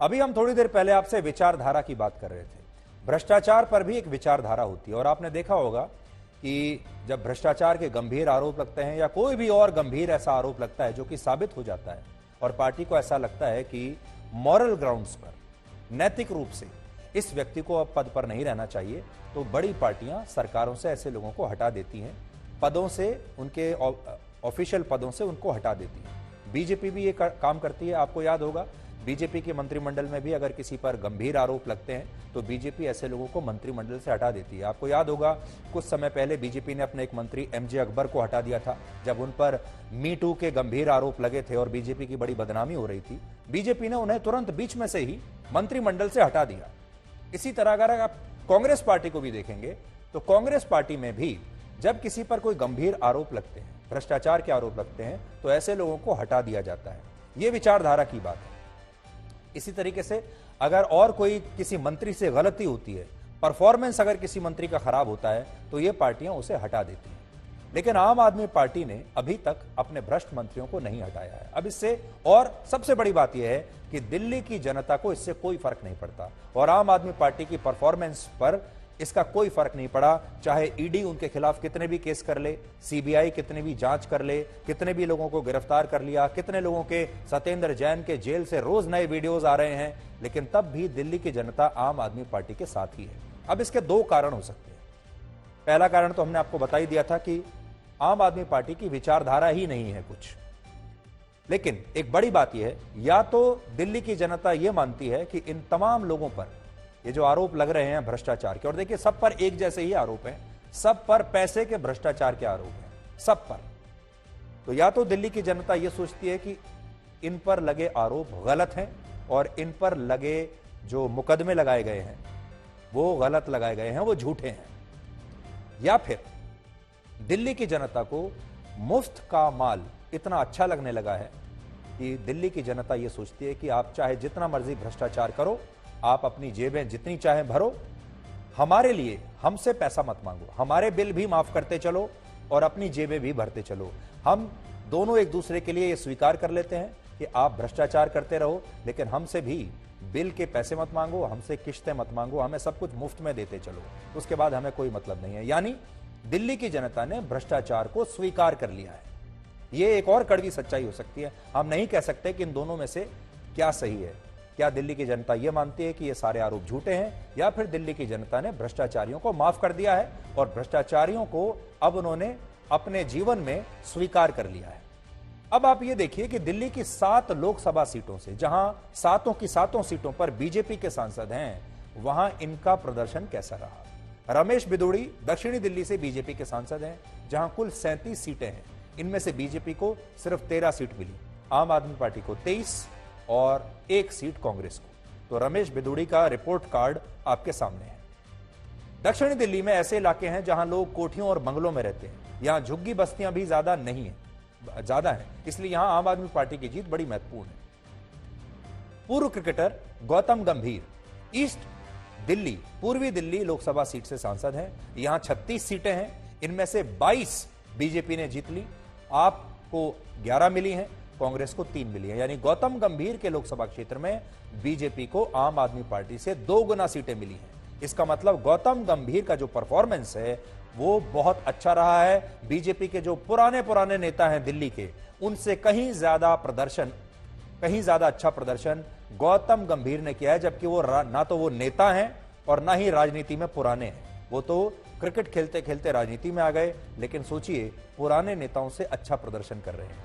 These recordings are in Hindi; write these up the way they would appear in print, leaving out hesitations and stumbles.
अभी हम थोड़ी देर पहले आपसे विचारधारा की बात कर रहे थे। भ्रष्टाचार पर भी एक विचारधारा होती है और आपने देखा होगा कि जब भ्रष्टाचार के गंभीर आरोप लगते हैं या कोई भी और गंभीर ऐसा आरोप लगता है जो कि साबित हो जाता है और पार्टी को ऐसा लगता है कि मॉरल ग्राउंड्स पर, नैतिक रूप से इस व्यक्ति को अब पद पर नहीं रहना चाहिए, तो बड़ी पार्टियां सरकारों से ऐसे लोगों को हटा देती हैं, पदों से, उनके ऑफिशियल पदों से उनको हटा देती है। बीजेपी भी ये काम करती है। आपको याद होगा बीजेपी के मंत्रिमंडल में भी अगर किसी पर गंभीर आरोप लगते हैं तो बीजेपी ऐसे लोगों को मंत्रिमंडल से हटा देती है। आपको याद होगा कुछ समय पहले बीजेपी ने अपने एक मंत्री एमजे अकबर को हटा दिया था जब उन पर मी टू के गंभीर आरोप लगे थे और बीजेपी की बड़ी बदनामी हो रही थी। बीजेपी ने उन्हें तुरंत बीच में से ही मंत्रिमंडल से हटा दिया। इसी तरह अगर आप कांग्रेस पार्टी को भी देखेंगे तो कांग्रेस पार्टी में भी जब किसी पर कोई गंभीर आरोप लगते हैं, भ्रष्टाचार के आरोप लगते हैं, तो ऐसे लोगों को हटा दिया जाता है। यह विचारधारा की बात है। इसी तरीके से अगर और कोई किसी मंत्री से गलती होती है, परफॉर्मेंस अगर किसी मंत्री का खराब होता है, तो ये पार्टियां उसे हटा देती हैं। लेकिन आम आदमी पार्टी ने अभी तक अपने भ्रष्ट मंत्रियों को नहीं हटाया है। अब इससे और सबसे बड़ी बात यह है कि दिल्ली की जनता को इससे कोई फर्क नहीं पड़ता और आम आदमी पार्टी की परफॉर्मेंस पर इसका कोई फर्क नहीं पड़ा। चाहे ईडी उनके खिलाफ कितने भी केस कर ले, सीबीआई कितने भी जांच कर ले, कितने भी लोगों को गिरफ्तार कर लिया, कितने लोगों के सत्येंद्र जैन के जेल से रोज नए वीडियोस आ रहे हैं, लेकिन तब भी दिल्ली की जनता आम आदमी पार्टी के साथ ही है। अब इसके दो कारण हो सकते हैं। पहला कारण तो हमने आपको बता ही दिया था कि आम आदमी पार्टी की विचारधारा ही नहीं है कुछ। लेकिन एक बड़ी बात यह है, या तो दिल्ली की जनता यह मानती है कि इन तमाम लोगों पर ये जो आरोप लग रहे हैं भ्रष्टाचार के, और देखिए सब पर एक जैसे ही आरोप हैं, सब पर पैसे के भ्रष्टाचार के आरोप हैं, सब पर। तो या तो दिल्ली की जनता यह सोचती है कि इन पर लगे आरोप गलत हैं और इन पर लगे जो मुकदमे लगाए गए हैं वो गलत लगाए गए हैं, वो झूठे हैं, या फिर दिल्ली की जनता को मुफ्त का माल इतना अच्छा लगने लगा है कि दिल्ली की जनता यह सोचती है कि आप चाहे जितना मर्जी भ्रष्टाचार करो, आप अपनी जेबें जितनी चाहें भरो, हमारे लिए हमसे पैसा मत मांगो, हमारे बिल भी माफ करते चलो और अपनी जेबें भी भरते चलो। हम दोनों एक दूसरे के लिए यह स्वीकार कर लेते हैं कि आप भ्रष्टाचार करते रहो, लेकिन हमसे भी बिल के पैसे मत मांगो, हमसे किश्तें मत मांगो, हमें सब कुछ मुफ्त में देते चलो, उसके बाद हमें कोई मतलब नहीं है। यानी दिल्ली की जनता ने भ्रष्टाचार को स्वीकार कर लिया है। यह एक और कड़वी सच्चाई हो सकती है। हम नहीं कह सकते कि इन दोनों में से क्या सही है। क्या दिल्ली की जनता यह मानती है कि ये सारे आरोप झूठे हैं, या फिर दिल्ली की जनता ने भ्रष्टाचारियों को माफ कर दिया है और भ्रष्टाचारियों को अब उन्होंने अपने जीवन में स्वीकार कर लिया है। अब आप ये देखिए कि दिल्ली की 7 लोकसभा सीटों से, जहां सातों की सातों सीटों पर बीजेपी के सांसद हैं, वहां इनका प्रदर्शन कैसा रहा। रमेश बिदूड़ी दक्षिणी दिल्ली से बीजेपी के सांसद हैं, जहां कुल 37 सीटें हैं। इनमें से बीजेपी को सिर्फ 13 सीट मिली, आम आदमी पार्टी को 23 और 1 सीट कांग्रेस को। तो रमेश बिदूड़ी का रिपोर्ट कार्ड आपके सामने है। दक्षिणी दिल्ली में ऐसे इलाके हैं जहां लोग कोठियों और बंगलों में रहते हैं, यहां झुग्गी बस्तियां भी ज्यादा नहीं है, ज्यादा है, इसलिए यहां आम आदमी पार्टी की जीत बड़ी महत्वपूर्ण है। पूर्व क्रिकेटर गौतम गंभीर ईस्ट दिल्ली, पूर्वी दिल्ली लोकसभा सीट से सांसद हैं। यहां 36 सीटें हैं, इनमें से 22 बीजेपी ने जीत ली, आपको 11 मिली हैं, कांग्रेस को 3 मिली है। यानी गौतम गंभीर के लोकसभा क्षेत्र में बीजेपी को आम आदमी पार्टी से 2 गुना सीटें मिली हैं। इसका मतलब गौतम गंभीर का जो परफॉर्मेंस है वो बहुत अच्छा रहा है। बीजेपी के जो पुराने नेता हैं दिल्ली के, उनसे कहीं ज्यादा अच्छा प्रदर्शन गौतम गंभीर ने किया है, जबकि वो ना तो वो नेता हैं और ना ही राजनीति में पुराने हैं। वो तो क्रिकेट खेलते खेलते राजनीति में आ गए, लेकिन सोचिए पुराने नेताओं से अच्छा प्रदर्शन कर रहे हैं।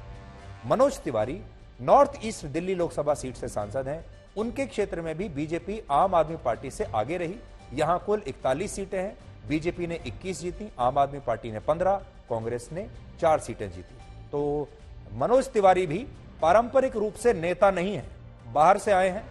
Manoj Tiwari north east Delhi Lok Sabha seat से सांसद हैं। उनके क्षेत्र में भी बीजेपी आम आदमी पार्टी से आगे रही। यहां कुल 41 सीटें हैं, बीजेपी ने 21 जीती, आम आदमी पार्टी ने 15, कांग्रेस ने 4 सीटें जीती। तो मनोज तिवारी भी पारंपरिक रूप से नेता नहीं है, बाहर से आए हैं,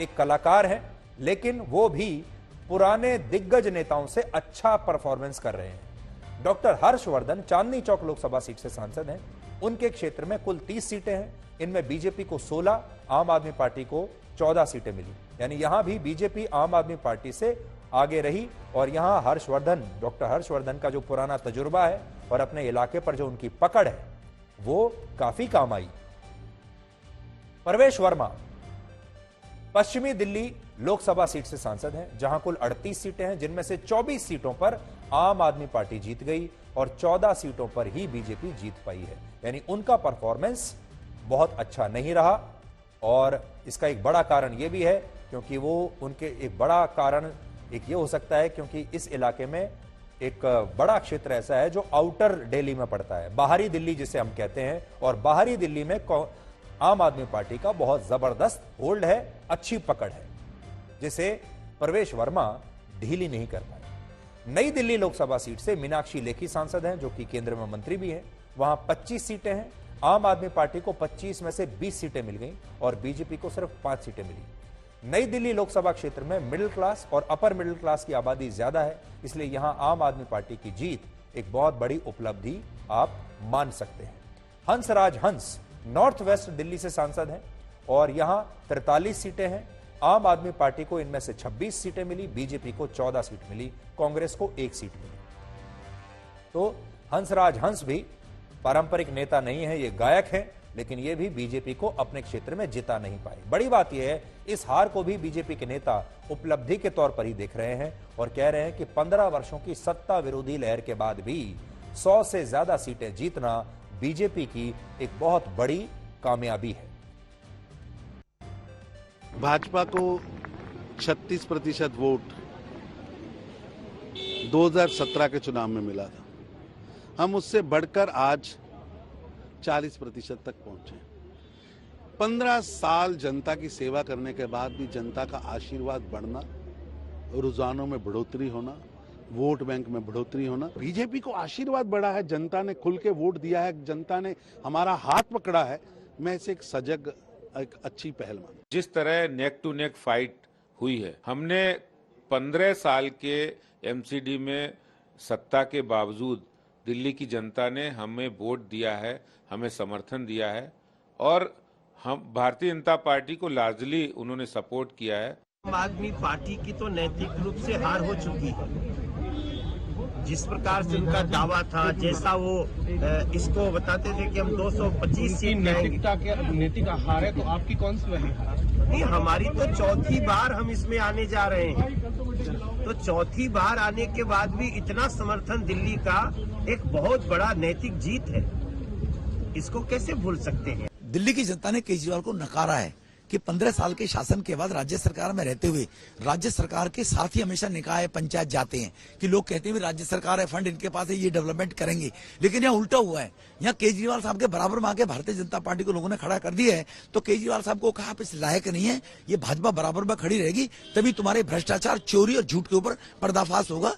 एक कलाकार हैं, लेकिन वो भी पुराने दिग्गज नेताओं से अच्छा परफॉर्मेंस कर रहे हैं। डॉक्टर हर्षवर्धन चांदनी चौक लोकसभा सीट से सांसद हैं। उनके क्षेत्र में कुल 30 सीटें हैं, इनमें बीजेपी को 16, आम आदमी पार्टी को 14 सीटें मिली। यानी यहां भी बीजेपी आम आदमी पार्टी से आगे रही और यहां डॉक्टर हर्षवर्धन का जो पुराना तजुर्बा है और अपने इलाके पर जो उनकी पकड़ है वो काफी काम आई। प्रवेश वर्मा पश्चिमी दिल्ली लोकसभा सीट से सांसद हैं, जहां कुल 38 सीटें हैं, जिनमें से 24 सीटों पर आम आदमी पार्टी जीत गई और 14 सीटों पर ही बीजेपी जीत पाई है। यानी उनका परफॉर्मेंस बहुत अच्छा नहीं रहा। और इसका एक बड़ा कारण यह भी है क्योंकि वो उनके एक बड़ा कारण एक ये हो सकता है क्योंकि इस इलाके में एक बड़ा क्षेत्र ऐसा है जो आउटर दिल्ली में पड़ता है, बाहरी दिल्ली जिसे हम कहते हैं, और बाहरी दिल्ली में आम आदमी पार्टी का बहुत जबरदस्त होल्ड है, अच्छी पकड़ है, जिसे प्रवेश वर्मा ढीली नहीं कर पाए। नई दिल्ली लोकसभा सीट से मीनाक्षी लेखी सांसद हैं, जो कि केंद्र में मंत्री भी हैं। वहां 25 सीटें हैं। आम आदमी पार्टी को 25 में से 20 सीटें मिल गई और बीजेपी को सिर्फ 5 सीटें मिली। नई दिल्ली लोकसभा क्षेत्र में मिडिल क्लास और अपर मिडिल क्लास की आबादी ज्यादा है, इसलिए यहां आम आदमी पार्टी की जीत एक बहुत बड़ी उपलब्धि आप मान सकते हैं। हंसराज हंस नॉर्थ वेस्ट दिल्ली से सांसद हैं और यहां 43 सीटें हैं। आम आदमी पार्टी को इनमें से 26 सीटें मिली, बीजेपी को 14 सीट मिली, कांग्रेस को 1 सीट मिली। तो हंसराज हंस भी पारंपरिक नेता नहीं है, ये गायक हैं, लेकिन ये भी बीजेपी को अपने क्षेत्र में जिता नहीं पाए। बड़ी बात यह है, इस हार को भी बीजेपी के नेता उपलब्धि के तौर पर ही देख रहे हैं और कह रहे हैं कि 15 वर्षों की सत्ता विरोधी लहर के बाद भी 100 से ज्यादा सीटें जीतना बीजेपी की एक बहुत बड़ी कामयाबी है। भाजपा को 36% वोट 2017 के चुनाव में मिला था। हम उससे बढ़कर आज 40% तक पहुंचे। 15 साल जनता की सेवा करने के बाद भी जनता का आशीर्वाद बढ़ना, रुझानों में बढ़ोतरी होना, वोट बैंक में बढ़ोतरी होना, बीजेपी को आशीर्वाद बढ़ा है, जनता ने खुल के वोट दिया है, जनता ने हमारा हाथ पकड़ा है। मैं इसे एक सजग, एक अच्छी पहल मानूं। जिस तरह नेक टू नेक फाइट हुई है, हमने 15 साल के एमसीडी में सत्ता के बावजूद दिल्ली की जनता ने हमें वोट दिया है, हमें समर्थन दिया है और हम भारतीय जनता पार्टी को लार्जली उन्होंने सपोर्ट किया है। आम आदमी पार्टी की तो नैतिक रूप से हार हो चुकी है। जिस प्रकार से उनका दावा था, जैसा वो इसको बताते थे कि हम 225 सीट नैतिक हार है, तो आपकी कौन सी वाली हार? नहीं, हमारी तो चौथी बार हम इसमें आने जा रहे हैं। तो चौथी बार आने के बाद भी इतना समर्थन दिल्ली का एक बहुत बड़ा नैतिक जीत है, इसको कैसे भूल सकते हैं। दिल्ली की जनता ने केजरीवाल को नकारा है कि 15 साल के शासन के बाद राज्य सरकार में रहते हुए राज्य सरकार के साथ ही हमेशा निकाय पंचायत जाते हैं कि लोग कहते हैं राज्य सरकार है, फंड इनके पास है, ये डेवलपमेंट करेंगे। लेकिन यहाँ उल्टा हुआ है, यहाँ केजरीवाल साहब के बराबर में आके भारतीय जनता पार्टी को लोगों ने खड़ा कर दिया है। तो केजरीवाल साहब को कहा आप इस लायक नहीं है, ये भाजपा बराबर में खड़ी रहेगी, तभी तुम्हारे भ्रष्टाचार, चोरी और झूठ के ऊपर पर्दाफाश होगा।